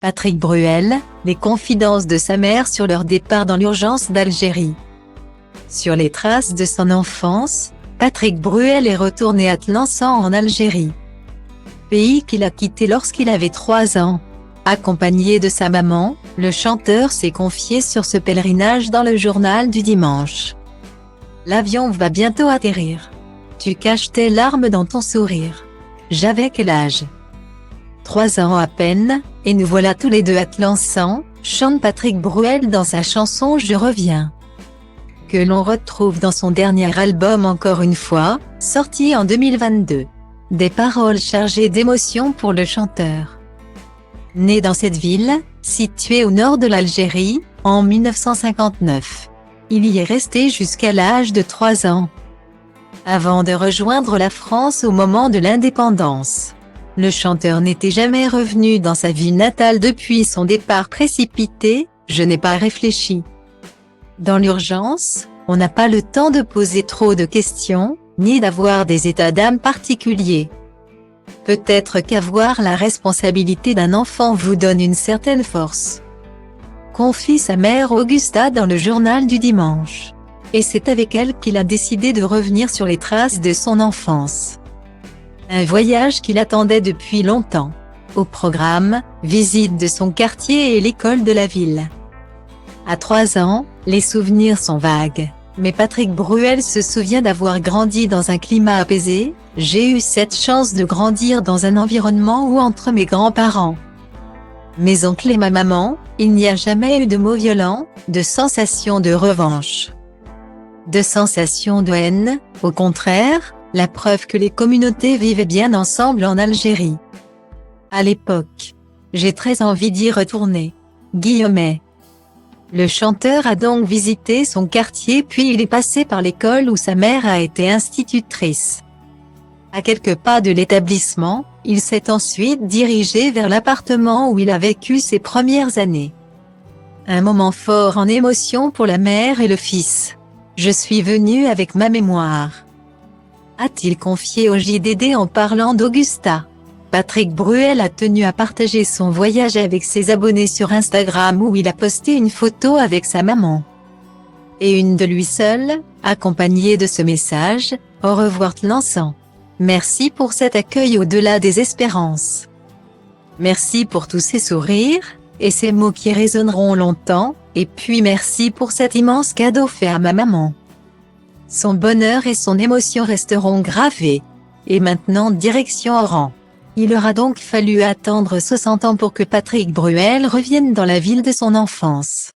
Patrick Bruel, les confidences de sa mère sur leur départ dans l'urgence d'Algérie. Sur les traces de son enfance, Patrick Bruel est retourné à Tlemcen en Algérie. Pays qu'il a quitté lorsqu'il avait 3 ans. Accompagné de sa maman, le chanteur s'est confié sur ce pèlerinage dans le journal du dimanche. L'avion va bientôt atterrir. Tu caches tes larmes dans ton sourire. J'avais quel âge? 3 ans à peine, et nous voilà tous les deux à Tlemcen, chante Patrick Bruel dans sa chanson Je reviens. Que l'on retrouve dans son dernier album Encore une fois, sorti en 2022. Des paroles chargées d'émotion pour le chanteur. Né dans cette ville, située au nord de l'Algérie, en 1959. Il y est resté jusqu'à l'âge de 3 ans. Avant de rejoindre la France au moment de l'indépendance. Le chanteur n'était jamais revenu dans sa ville natale depuis son départ précipité, je n'ai pas réfléchi. Dans l'urgence, on n'a pas le temps de poser trop de questions, ni d'avoir des états d'âme particuliers. Peut-être qu'avoir la responsabilité d'un enfant vous donne une certaine force. Confie sa mère Augusta dans le journal du dimanche. Et c'est avec elle qu'il a décidé de revenir sur les traces de son enfance. Un voyage qu'il attendait depuis longtemps. Au programme, visite de son quartier et l'école de la ville. À 3 ans, les souvenirs sont vagues, mais Patrick Bruel se souvient d'avoir grandi dans un climat apaisé. J'ai eu cette chance de grandir dans un environnement où entre mes grands-parents, mes oncles et ma maman, il n'y a jamais eu de mots violents, de sensation de revanche, de sensation de haine, au contraire, la preuve que les communautés vivaient bien ensemble en Algérie. À l'époque, j'ai très envie d'y retourner. Guillemets. Le chanteur a donc visité son quartier puis il est passé par l'école où sa mère a été institutrice. À quelques pas de l'établissement, il s'est ensuite dirigé vers l'appartement où il a vécu ses premières années. Un moment fort en émotion pour la mère et le fils. Je suis venu avec ma mémoire. A-t-il confié au JDD en parlant d'Augusta. Patrick Bruel a tenu à partager son voyage avec ses abonnés sur Instagram où il a posté une photo avec sa maman. Et une de lui seul, accompagnée de ce message, au revoir Tlemcen. Merci pour cet accueil au-delà des espérances. Merci pour tous ces sourires, et ces mots qui résonneront longtemps, et puis merci pour cet immense cadeau fait à ma maman. Son bonheur et son émotion resteront gravés. Et maintenant direction Oran. Il aura donc fallu attendre 60 ans pour que Patrick Bruel revienne dans la ville de son enfance.